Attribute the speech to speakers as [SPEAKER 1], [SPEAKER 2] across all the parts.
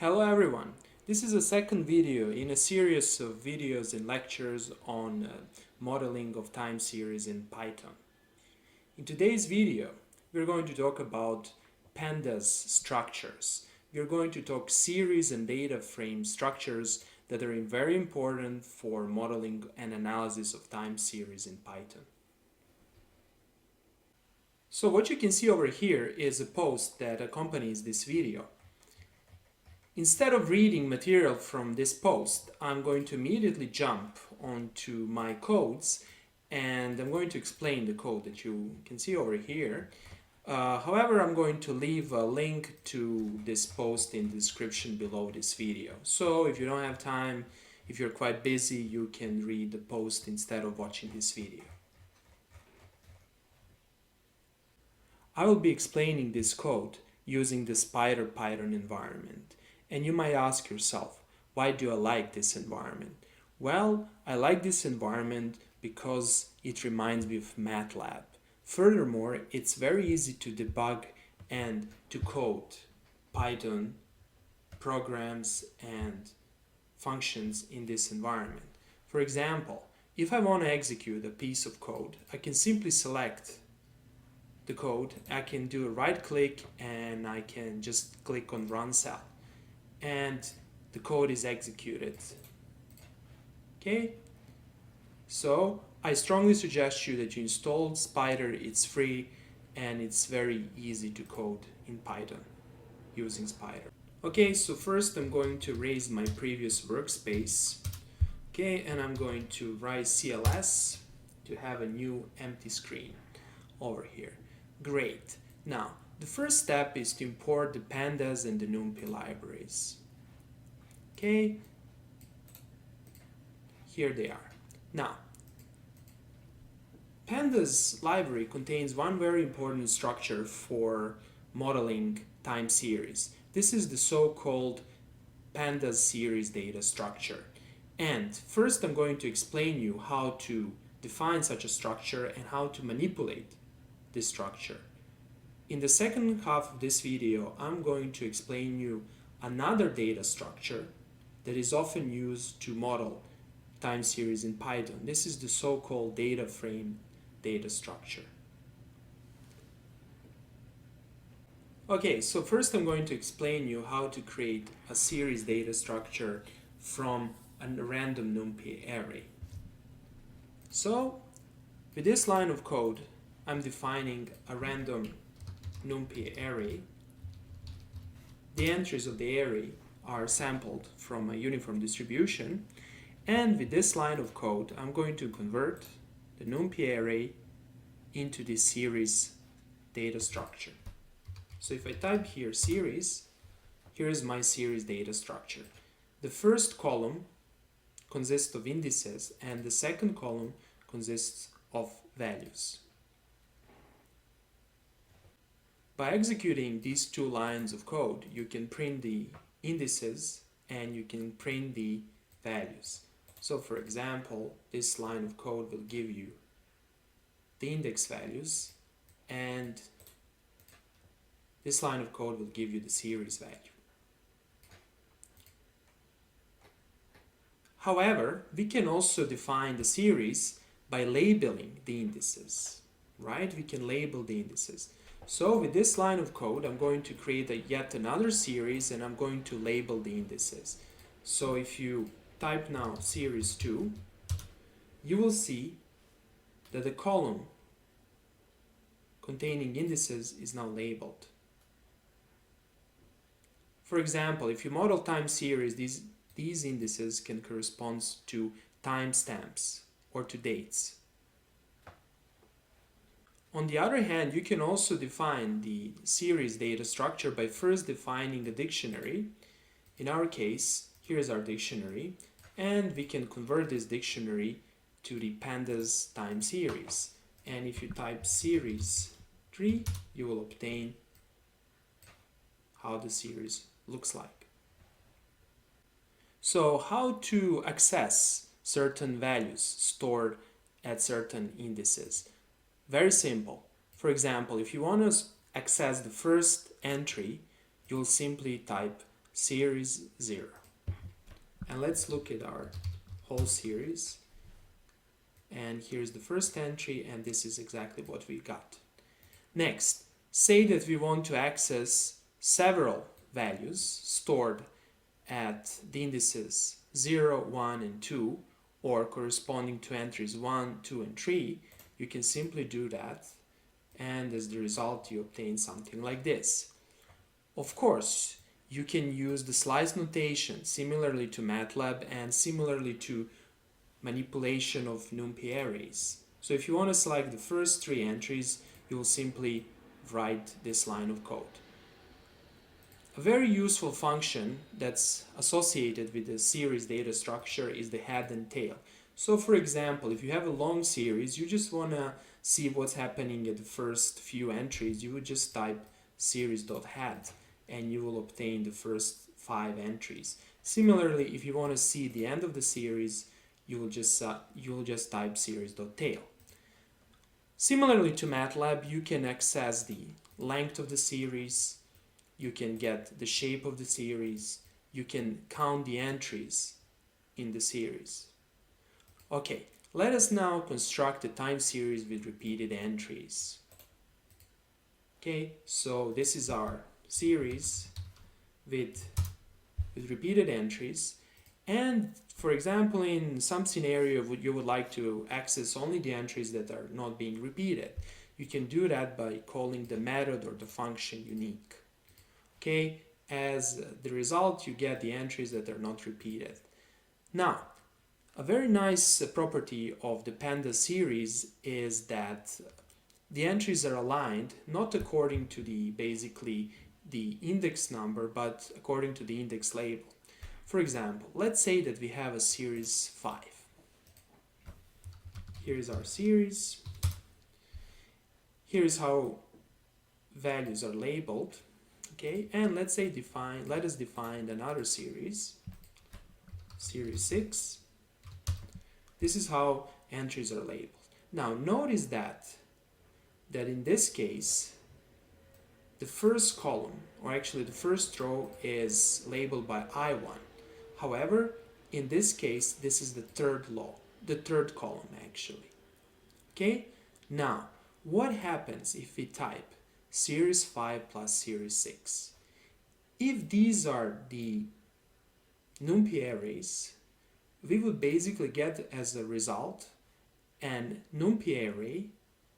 [SPEAKER 1] Hello everyone, this is a second video in a series of videos and lectures on modeling of time series in Python. In today's video, we're going to talk about Pandas structures. We're going to talk series and data frame structures that are very important for modeling and analysis of time series in Python. So what you can see over here is a post that accompanies this video. Instead of reading material from this post, I'm going to immediately jump onto my codes and I'm going to explain the code that you can see over here. However, I'm going to leave a link to this post in the description below this video. So if you don't have time, if you're quite busy, you can read the post instead of watching this video. I will be explaining this code using the Spider Python environment. And you might ask yourself, why do I like this environment? Well, I like this environment because it reminds me of MATLAB. Furthermore, it's very easy to debug and to code Python programs and functions in this environment. For example, if I want to execute a piece of code, I can simply select the code, I can do a right click and I can just click on Run Cell. And the code is executed. Okay, so I strongly suggest you that you install Spider. It's free and it's very easy to code in Python using Spider. Okay, so first I'm going to erase my previous workspace. Okay, and I'm going to write CLS to have a new empty screen over here. Great. Now the first step is to import the pandas and the NumPy libraries. Okay, here they are. Now, pandas library contains one very important structure for modeling time series. This is the so-called pandas series data structure. And first I'm going to explain you how to define such a structure and how to manipulate this structure. In the second half of this video, I'm going to explain you another data structure that is often used to model time series in Python. This is the so-called DataFrame data structure. Okay, so first I'm going to explain you how to create a series data structure from a random NumPy array. So, with this line of code, I'm defining a random NumPy array. The entries of the array are sampled from a uniform distribution, and with this line of code I'm going to convert the NumPy array into this series data structure. So if I type here series, here is my series data structure. The first column consists of indices and the second column consists of values. By executing these two lines of code, you can print the indices and you can print the values. So for example, this line of code will give you the index values and this line of code will give you the series value. However, we can also define the series by labeling the indices, right? We can label the indices. So with this line of code, I'm going to create yet another series and I'm going to label the indices. So if you type now series 2, you will see that the column containing indices is now labeled. For example, if you model time series, these indices can correspond to timestamps or to dates. On the other hand, you can also define the series data structure by first defining a dictionary. In our case, here's our dictionary, and we can convert this dictionary to the pandas time series. And if you type series 3, you will obtain how the series looks like. So how to access certain values stored at certain indices? Very simple. For example, if you want to access the first entry, you'll simply type series 0. And let's look at our whole series. And here's the first entry, and this is exactly what we got. Next, say that we want to access several values stored at the indices 0, 1, and 2, or corresponding to entries 1, 2, and 3. You can simply do that, and as the result you obtain something like this. Of course, you can use the slice notation similarly to MATLAB and similarly to manipulation of NumPy arrays. So if you want to select the first 3 entries, you will simply write this line of code. A very useful function that's associated with the series data structure is the head and tail. So for example, if you have a long series, you just want to see what's happening at the first few entries, you would just type series.head and you will obtain the first 5 entries. Similarly, if you want to see the end of the series, you will just type series.tail. Similarly to MATLAB, you can access the length of the series, you can get the shape of the series, you can count the entries in the series. Okay, let us now construct a time series with repeated entries. Okay, so this is our series with repeated entries, and for example, in some scenario you would like to access only the entries that are not being repeated. You can do that by calling the method or the function unique. Okay, as the result you get the entries that are not repeated. Now, a very nice property of the Pandas series is that the entries are aligned not according to basically the index number, but according to the index label. For example, let's say that we have a series 5. Here is our series. Here is how values are labeled. Okay, and let us define another series, series 6. This is how entries are labeled. Now notice that in this case, the first column, or actually the first row, is labeled by I1. However, in this case, this is the third column actually. Okay, now what happens if we type series 5 plus series 6? If these are the NumPy arrays, we would basically get as a result an NumPy array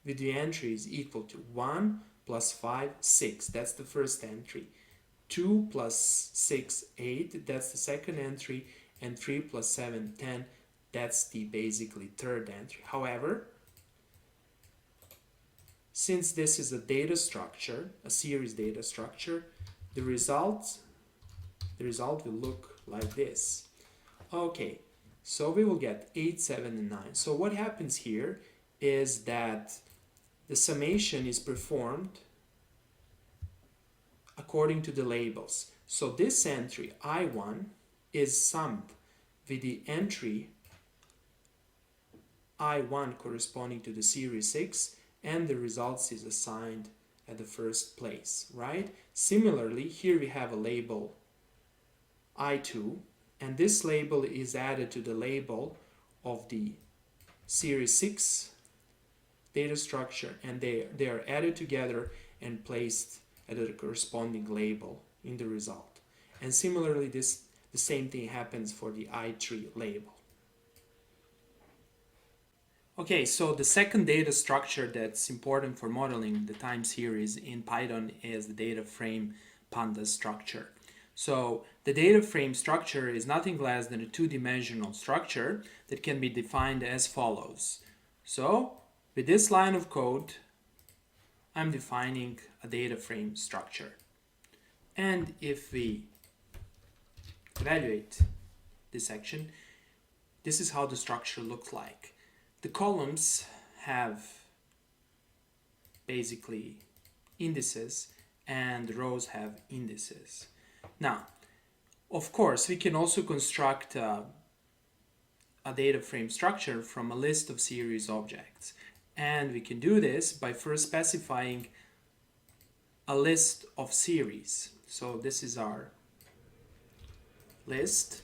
[SPEAKER 1] with the entries equal to 1 plus 5, 6, that's the first entry, 2 plus 6, 8, that's the second entry, and 3 plus 7, 10, that's the basically third entry. However, since this is a data structure, a series data structure, the result will look like this. Okay, so we will get 8, 7, and 9. So what happens here is that the summation is performed according to the labels. So this entry, I1, is summed with the entry I1 corresponding to the series 6, and the results is assigned at the first place, right? Similarly, here we have a label I2, and this label is added to the label of the series 6 data structure, and they are added together and placed at the corresponding label in the result. And similarly, the same thing happens for the I3 label. Okay, so the second data structure that's important for modeling the time series in Python is the DataFrame Pandas structure. So the DataFrame structure is nothing less than a two-dimensional structure that can be defined as follows. So with this line of code, I'm defining a DataFrame structure. And if we evaluate this section, this is how the structure looks like. The columns have basically indices and the rows have indices. Now, of course, we can also construct a data frame structure from a list of series objects. And we can do this by first specifying a list of series. So this is our list.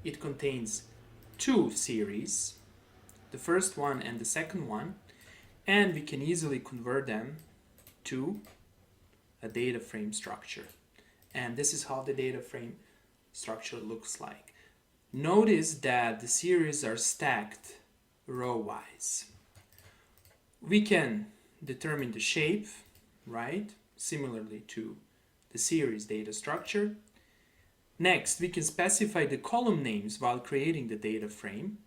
[SPEAKER 1] It contains two series, the first one and the second one, and we can easily convert them to a data frame structure. And this is how the data frame structure looks like. Notice that the series are stacked row-wise. We can determine the shape, right? Similarly to the series data structure. Next, we can specify the column names while creating the data frame.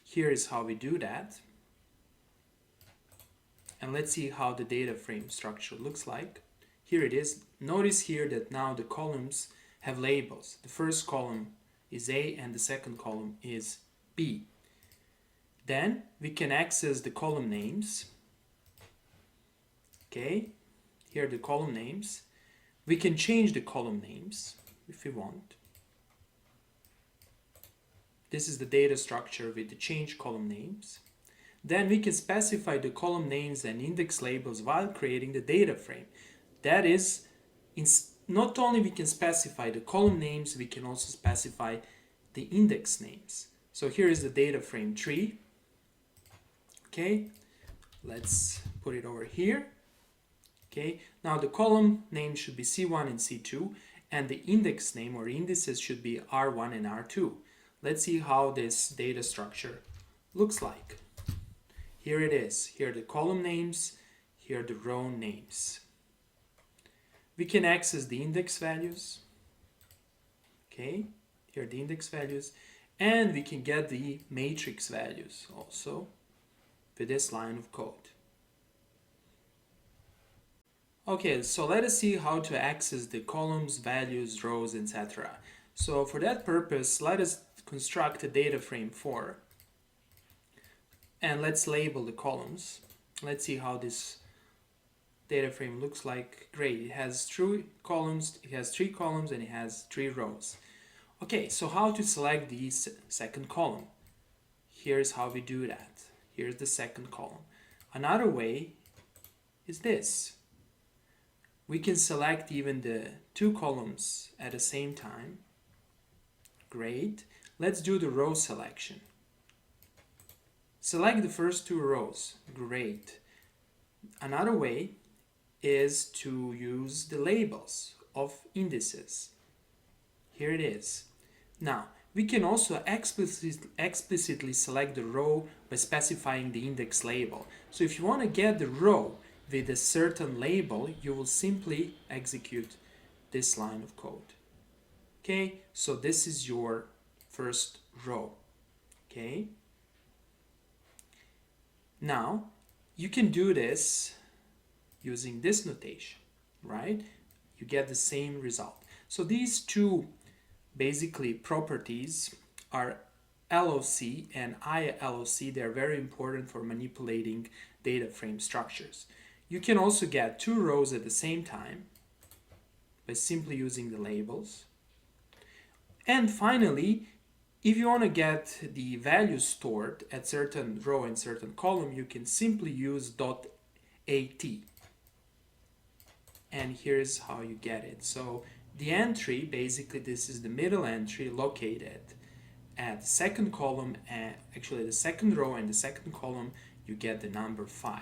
[SPEAKER 1] Here is how we do that. And let's see how the data frame structure looks like. Here it is. Notice here that now the columns have labels. The first column is A and the second column is B. Then we can access the column names. Okay, here are the column names. We can change the column names if we want. This is the data structure with the change column names. Then we can specify the column names and index labels while creating the data frame. That is, not only we can specify the column names, we can also specify the index names. So here is the data frame tree. Okay, let's put it over here. Okay, now the column name should be C1 and C2, and the index name or indices should be R1 and R2. Let's see how this data structure looks like. Here it is. Here are the column names, here are the row names. We can access the index values. Okay, here are the index values, and we can get the matrix values also with this line of code. Okay, so let us see how to access the columns, values, rows, etc. So for that purpose, let us construct a data frame for, and let's label the columns. Let's see how this data frame looks like. Great, it has three columns, and it has 3 rows. Okay, so how to select the second column? Here's how we do that. Here's the second column. Another way is this. We can select even the 2 columns at the same time. Great. Let's do the row selection. Select the first 2 rows. Great. Another way is to use the labels of indices. Here it is. Now, we can also explicitly select the row by specifying the index label. So if you want to get the row with a certain label, you will simply execute this line of code. Okay, so this is your first row. Okay. Now, you can do this using this notation, right? You get the same result. So these 2 basically properties are LOC and ILOC. They're very important for manipulating data frame structures. You can also get 2 rows at the same time by simply using the labels. And finally, if you want to get the values stored at certain row and certain column, you can simply use .at. And here's how you get it. So the entry, basically this is the middle entry located at the second column, and actually the second row and the second column, you get the number 5.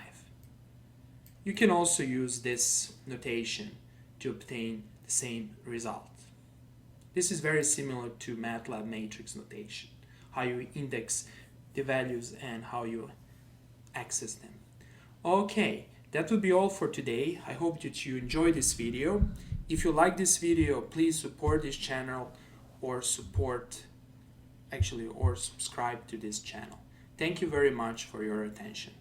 [SPEAKER 1] You can also use this notation to obtain the same result. This is very similar to MATLAB matrix notation, how you index the values and how you access them. Okay, that will be all for today. I hope that you enjoyed this video. If you like this video, please support this channel or subscribe to this channel. Thank you very much for your attention.